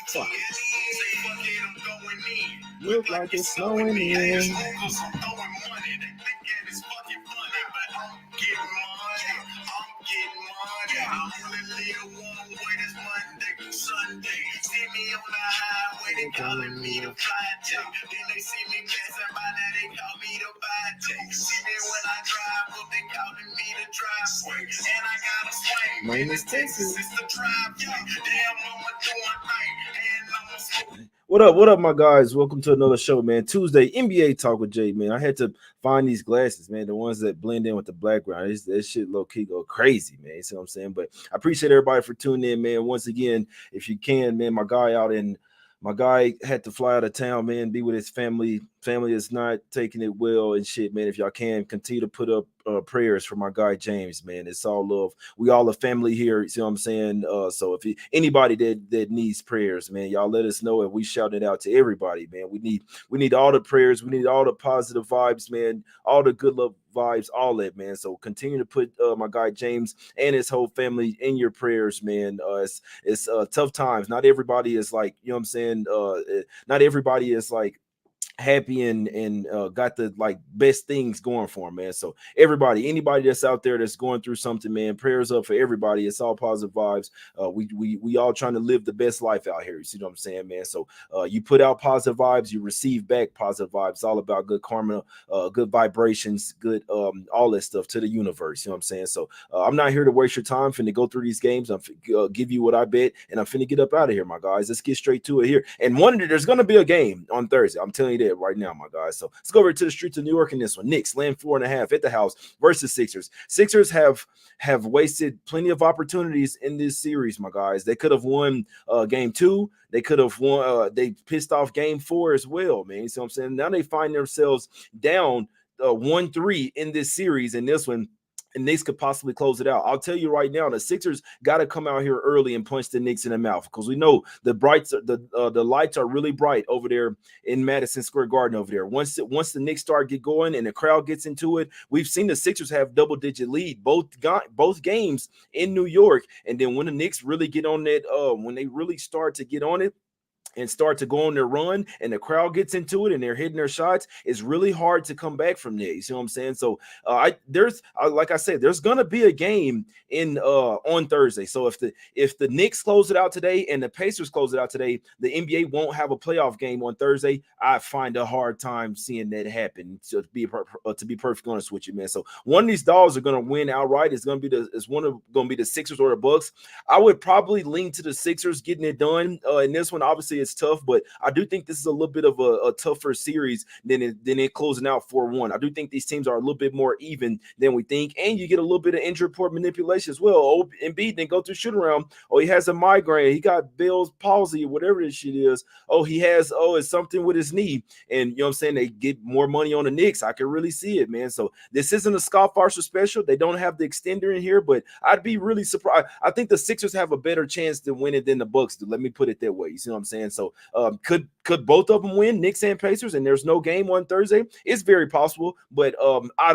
Fuck. Look like it's snowing in. Calling me to fly J. Then they see me passing by, now they call me to buy J. See me when I drive, but they calling me to drive swing. And I got a swing. Man, it's Texas, it's the drive. Damn, I'ma do my thing. And I'ma smoke. What up, my guys? Welcome to another show, man. Tuesday, NBA Talk with Jay, man. I had to find these glasses, man, the ones that blend in with the background. That shit low-key go crazy, man. You see what I'm saying? But I appreciate everybody for tuning in, man. Once again, if you can, man, my guy had to fly out of town, man, be with his family. Family is not taking it well and shit, man. If y'all can, continue to put up prayers for my guy James, man. It's all love. We all a family here. You see what I'm saying? So if anybody that needs prayers, man, y'all let us know, and we shout it out to everybody, man. We need all the prayers. We need all the positive vibes, man. All the good love vibes, all that, man. So continue to put my guy James and his whole family in your prayers, man. It's tough times. Not everybody is like, you know what I'm saying? Not everybody is like happy and got the like best things going for him, man. So anybody that's out there that's going through something, man, prayers up for everybody. It's all positive vibes. We all trying to live the best life out here. You see what I'm saying, man? So you put out positive vibes, you receive back positive vibes. It's all about good karma, good vibrations, good all that stuff to the universe. You know what I'm saying? So I'm not here to waste your time. I'm finna go through these games. I'm give you what I bet, and I'm finna get up out of here, my guys. Let's get straight to it here. And there's gonna be a game on Thursday. I'm telling you that right now, my guys. So let's go over to the streets of New York in this one. Knicks laying 4.5 at the house versus Sixers. Sixers have wasted plenty of opportunities in this series, my guys. They could have won game 2. They could have won. They pissed off game 4 as well, man. You see what I'm saying? Now they find themselves down 1-3 in this series, and this one. And Knicks could possibly close it out. I'll tell you right now, the Sixers got to come out here early and punch the Knicks in the mouth, because we know the lights are really bright over there in Madison Square Garden over there. Once the Knicks start get going and the crowd gets into it, we've seen the Sixers have double-digit lead both games in New York. And then when the Knicks really get on that, when they really start to get on it and start to go on their run and the crowd gets into it and they're hitting their shots, it's really hard to come back from there. You see what I'm saying? So like I said, there's gonna be a game in on Thursday. So if the Knicks close it out today and the Pacers close it out today, the NBA won't have a playoff game on Thursday. I find a hard time seeing that happen, to be perfectly honest with you, man. So one of these dogs are gonna win outright. It's gonna be the Sixers or the Bucks. I would probably lean to the Sixers getting it done in this one. Obviously it's tough, but I do think this is a little bit of a tougher series than it closing out 4-1. I do think these teams are a little bit more even than we think, and you get a little bit of injury report manipulation as well. Oh, Embiid didn't go through shoot around. Oh, he has a migraine. He got Bell's palsy, whatever this shit is. Oh, it's something with his knee. And you know what I'm saying? They get more money on the Knicks. I can really see it, man. So this isn't a Scott Foster special. They don't have the extender in here, but I'd be really surprised. I think the Sixers have a better chance to win it than the Bucks do. Let me put it that way. You see what I'm saying? So could both of them win, Knicks and Pacers, and there's no game on Thursday? It's very possible, but I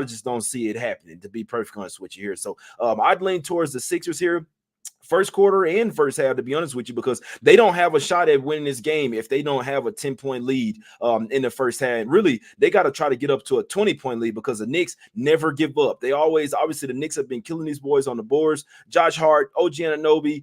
just don't see it happening, to be perfectly honest with you here. So I'd lean towards the Sixers here. First quarter and first half, to be honest with you, because they don't have a shot at winning this game if they don't have a 10-point lead in the first half. Really, they got to try to get up to a 20-point lead, because the Knicks never give up. Obviously, the Knicks have been killing these boys on the boards. Josh Hart, OG Anunoby,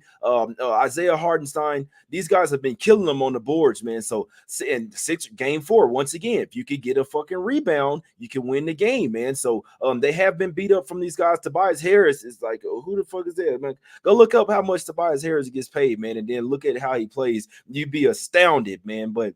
Isaiah Hartenstein, these guys have been killing them on the boards, man. So, and game 4, once again, if you could get a fucking rebound, you can win the game, man. So, they have been beat up from these guys. Tobias Harris is like, oh, who the fuck is that, man? Go look up how much Tobias Harris gets paid, man, and then look at how he plays. You'd be astounded, man. But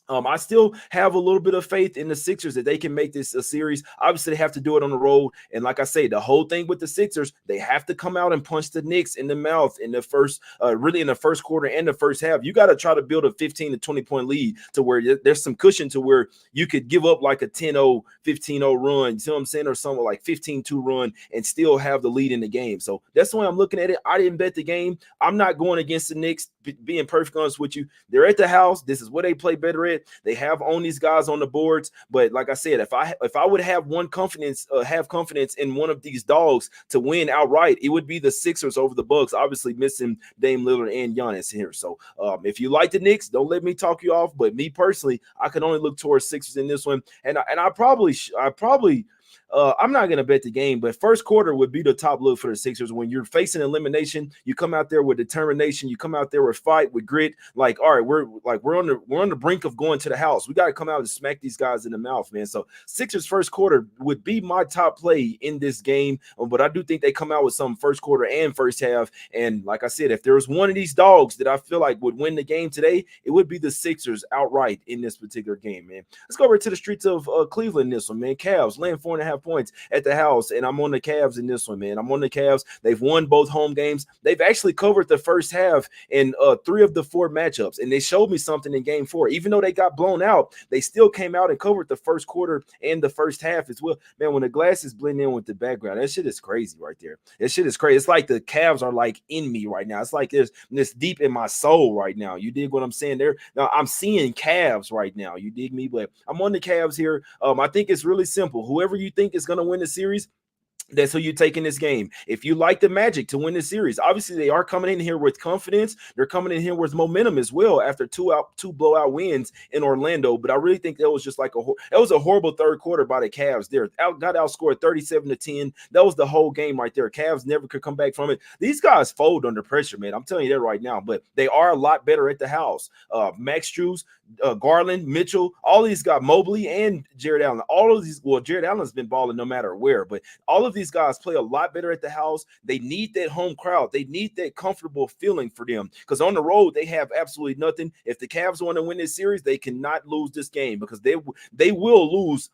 I still have a little bit of faith in the Sixers that they can make this a series. Obviously, they have to do it on the road. And like I say, the whole thing with the Sixers, they have to come out and punch the Knicks in the mouth in the first, really in the first quarter and the first half. You got to try to build a 15 to 20-point lead to where there's some cushion to where you could give up like a 10-0, 15-0 run, you see what I'm saying, or something like 15-2 run and still have the lead in the game. So that's the way I'm looking at it. I didn't bet the game. I'm not going against the Knicks, being perfectly honest with you. They're at the house. This is what they play better at. threat. They have owned these guys on the boards, but like I said, if I would have have confidence in one of these dogs to win outright, it would be the Sixers over the Bucks. Obviously, missing Dame Lillard and Giannis here. So if you like the Knicks, don't let me talk you off. But me personally, I can only look towards Sixers in this one, and I probably. I'm not going to bet the game, but first quarter would be the top look for the Sixers. When you're facing elimination, you come out there with determination. You come out there with fight, with grit. Like, all right, we're on the brink of going to the house. We got to come out and smack these guys in the mouth, man. So Sixers first quarter would be my top play in this game, but I do think they come out with some first quarter and first half. And like I said, if there was one of these dogs that I feel like would win the game today, it would be the Sixers outright in this particular game, man. Let's go over to the streets of Cleveland. This one, man. Cavs laying 4.5 points at the house, and I'm on the Cavs in this one, man. I'm on the Cavs. They've won both home games. They've actually covered the first half in 3 of the 4 matchups, and they showed me something in game 4. Even though they got blown out, they still came out and covered the first quarter and the first half as well. Man, when the glasses blend in with the background, that shit is crazy right there. That shit is crazy. It's like the Cavs are like in me right now. It's like there's this deep in my soul right now. You dig what I'm saying there? Now I'm seeing Cavs right now. You dig me? But I'm on the Cavs here. I think it's really simple. Whoever you think is going to win the series, that's who you take in this game. If you like the Magic to win the series, obviously they are coming in here with confidence. They're coming in here with momentum as well after two blowout wins in Orlando. But I really think that was just like a horrible third quarter by the Cavs. Got outscored 37-10. That was the whole game right there. Cavs never could come back from it. These guys fold under pressure, man. I'm telling you that right now. But they are a lot better at the house. Max Strus, Garland, Mitchell, all these guys, Mobley and Jared Allen. All of these, well, Jared Allen's been balling no matter where, but all of these guys play a lot better at the house. They need that home crowd. They need that comfortable feeling for them, because on the road they have absolutely nothing. If the Cavs want to win this series, they cannot lose this game, because they will lose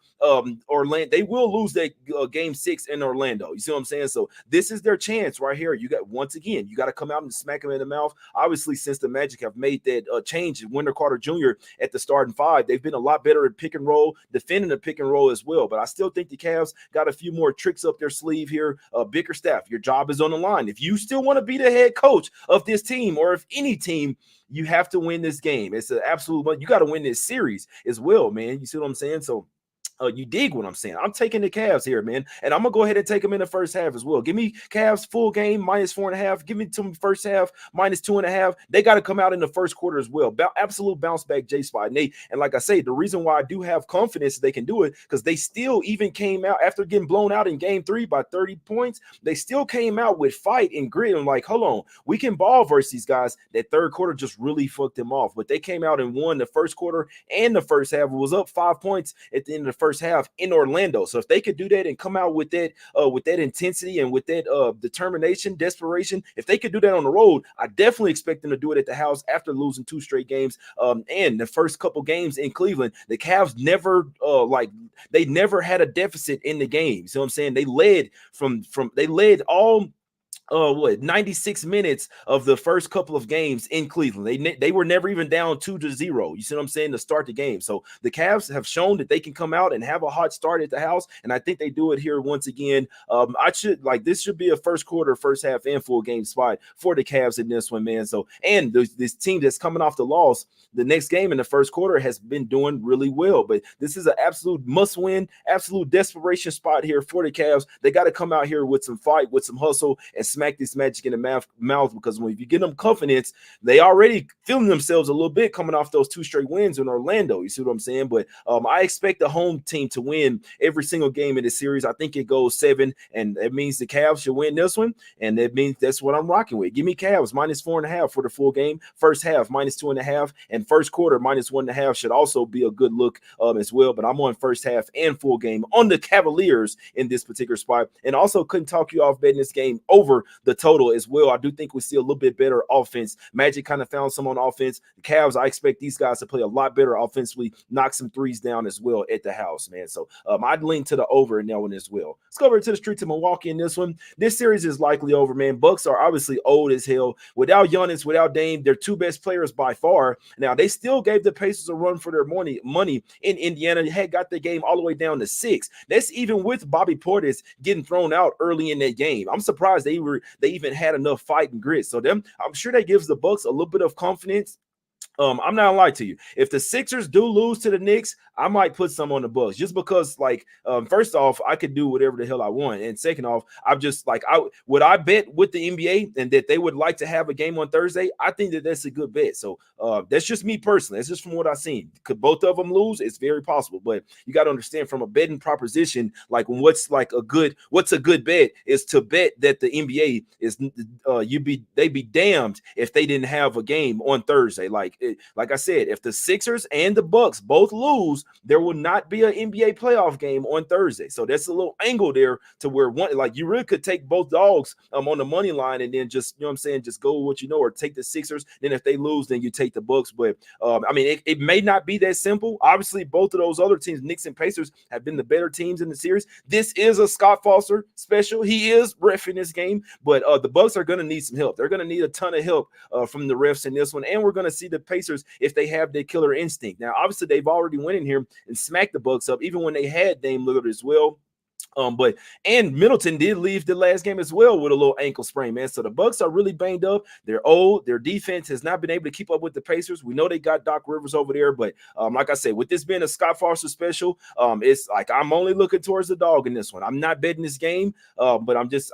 Orlando. They will lose that game 6 in Orlando. You see what I'm saying? So this is their chance right here. You got, once again, you got to come out and smack them in the mouth. Obviously, since the Magic have made that change, Wendell Carter Jr. at the starting 5, they've been a lot better at pick and roll, defending the pick and roll as well. But I still think the Cavs got a few more tricks up their sleeve here. Bickerstaff, your job is on the line. If you still want to be the head coach of this team, or if any team, you have to win this game. It's an absolute, you got to win this series as well, man. You see what I'm saying? So you dig what I'm saying? I'm taking the Cavs here, man, and I'm gonna go ahead and take them in the first half as well. Give me Cavs full game -4.5. Give me some first half -2.5. They got to come out in the first quarter as well. Absolute bounce back J spot. And like I say, the reason why I do have confidence they can do it, because they still even came out after getting blown out in game 3 by 30 points. They still came out with fight and grit and like, hold on, we can ball versus these guys. That third quarter just really fucked them off, but they came out and won the first quarter and the first half. It was up 5 points at the end of the first half in Orlando. So if they could do that and come out with that intensity and with that determination, desperation, if they could do that on the road, I definitely expect them to do it at the house after losing 2 straight games. And the first couple games in Cleveland, the Cavs never they never had a deficit in the game. So I'm saying they led all 96 minutes of the first couple of games in Cleveland. They were never even down 2-0. You see what I'm saying? To start the game. So the Cavs have shown that they can come out and have a hot start at the house, and I think they do it here once again. This should be a first quarter, first half, and full game spot for the Cavs in this one, man. So, and this team that's coming off the loss, the next game in the first quarter has been doing really well, but this is an absolute must-win, absolute desperation spot here for the Cavs. They got to come out here with some fight, with some hustle, and smack this Magic in the mouth, because if you get them confidence, they already feeling themselves a little bit coming off those 2 straight wins in Orlando. You see what I'm saying? But I expect the home team to win every single game in this series. I think it goes 7, and that means the Cavs should win this one, and that means that's what I'm rocking with. Give me Cavs -4.5 for the full game, first half -2.5, and first quarter -1.5 should also be a good look as well. But I'm on first half and full game on the Cavaliers in this particular spot, and also couldn't talk you off betting this game over the total as well. I do think we see a little bit better offense. Magic kind of found some on offense. The Cavs, I expect these guys to play a lot better offensively, knock some threes down as well at the house, man. So I'd lean to the over in that one as well. Let's go over to the street to Milwaukee in this one. This series is likely over, man. Bucks are obviously old as hell. Without Giannis, without Dame, their 2 best players by far. Now, they still gave the Pacers a run for their money in Indiana. They had got the game all the way down to 6. That's even with Bobby Portis getting thrown out early in that game. I'm surprised they even had enough fight and grit. So I'm sure that gives the Bucks a little bit of confidence I'm not gonna lie to you. If the Sixers do lose to the Knicks, I might put some on the Bucks just because, like, first off, I could do whatever the hell I want, and second off, I'm just like, I bet with the NBA and that they would like to have a game on Thursday. I think that that's a good bet. So that's just me personally. That's just from what I've seen. Could both of them lose? It's very possible, but you got to understand from a betting proposition, like what's a good bet is to bet that the NBA is they be damned if they didn't have a game on Thursday. Like I said, if the Sixers and the Bucks both lose, there will not be an NBA playoff game on Thursday. So that's a little angle there to where one, like, you really could take both dogs on the money line and then just, you know what I'm saying, just go with what you know, or take the Sixers. Then if they lose, then you take the Bucks. But I mean, it may not be that simple. Obviously, both of those other teams, Knicks and Pacers, have been the better teams in the series. This is a Scott Foster special. He is reffing this game, but the Bucks are going to need some help. They're going to need a ton of help from the refs in this one, and we're going to see the Pacers if they have their killer instinct. Now, obviously, they've already went in here and smacked the Bucks up, even when they had Dame Lillard as well. But Middleton did leave the last game as well with a little ankle sprain, man. So the Bucks are really banged up. They're old. Their defense has not been able to keep up with the Pacers. We know they got Doc Rivers over there, but like I said, with this being a Scott Foster special, it's like I'm only looking towards the dog in this one. I'm not betting this game, but I'm just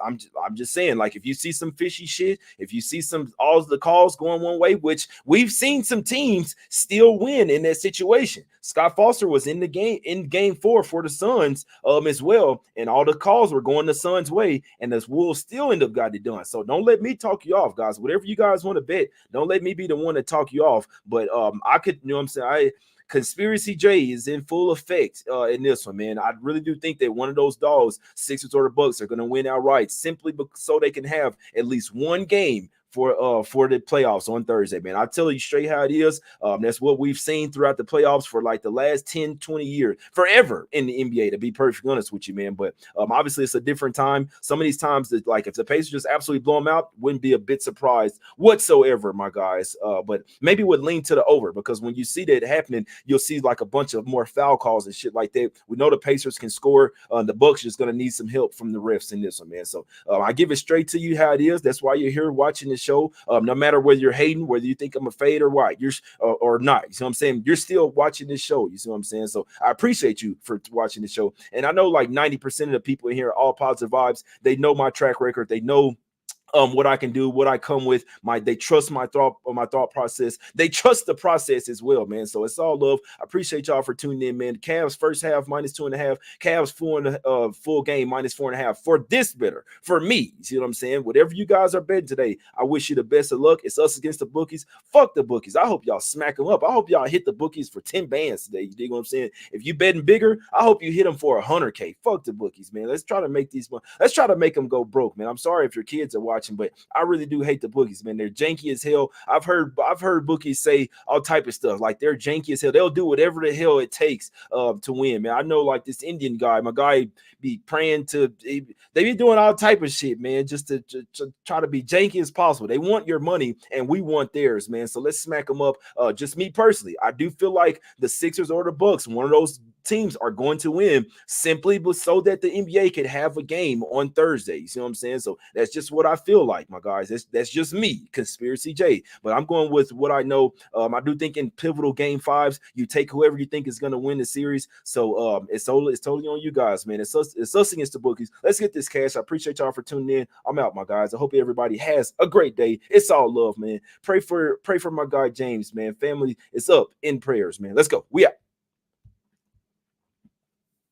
saying, like, if you see some fishy shit, if you see all the calls going one way, which we've seen some teams still win in that situation. Scott Foster was in the game 4 for the Suns as well, and all the calls were going the Suns' way, and the Wolves still end up got it done. So don't let me talk you off, guys. Whatever you guys want to bet, don't let me be the one to talk you off. But I could, you know what I'm saying, Conspiracy J is in full effect in this one, man. I really do think that one of those dogs, Sixers or the Bucks, are going to win outright simply so they can have at least one game for the playoffs on Thursday, man. I tell you straight how it is. That's what we've seen throughout the playoffs for like the last 10, 20 years, forever in the NBA, to be perfectly honest with you, man. But obviously it's a different time. Some of these times that, like, if the Pacers just absolutely blow them out, wouldn't be a bit surprised whatsoever, my guys. But maybe would lean to the over, because when you see that happening, you'll see like a bunch of more foul calls and shit like that. We know the Pacers can score. The Bucks just going to need some help from the refs in this one, man. So I give it straight to you how it is. That's why you're here watching this show. No matter whether you're hating, whether you think I'm a fade or what, you're or not, you see what I'm saying? You're still watching this show. You see what I'm saying? So I appreciate you for watching the show. And I know like 90% of the people in here are all positive vibes. They know my track record. They know what I can do, what I come with. They trust my thought process. They trust the process as well, man. So it's all love. I appreciate y'all for tuning in, man. Cavs first half -2.5. Cavs full game -4.5 for this better for me. You see what I'm saying? Whatever you guys are betting today, I wish you the best of luck. It's Us Against the Bookies. Fuck the bookies. I hope y'all smack them up. I hope y'all hit the bookies for 10 bands today. You dig what I'm saying? If you betting bigger, I hope you hit them for 100K. Fuck the bookies, man. Let's try to make them go broke, man. I'm sorry if your kids are watching, but I really do hate the bookies, man. They're janky as hell. I've heard bookies say all type of stuff, like they're janky as hell. They'll do whatever the hell it takes to win, man. I know, like, this Indian guy, my guy be praying they be doing all type of shit, man, just to try to be janky as possible. They want your money and we want theirs, man. So let's smack them up. Just me personally, I do feel like the Sixers or the Bucks, one of those teams, are going to win simply so that the NBA can have a game on Thursday. You see what I'm saying? So that's just what I feel like, my guys. That's just me, Conspiracy J. But I'm going with what I know. I do think in pivotal game 5s, you take whoever you think is going to win the series. So it's totally on you guys, man. It's us against the bookies. Let's get this cash. I appreciate y'all for tuning in. I'm out, my guys. I hope everybody has a great day. It's all love, man. Pray for my guy James, man. Family is up in prayers, man. Let's go. We out.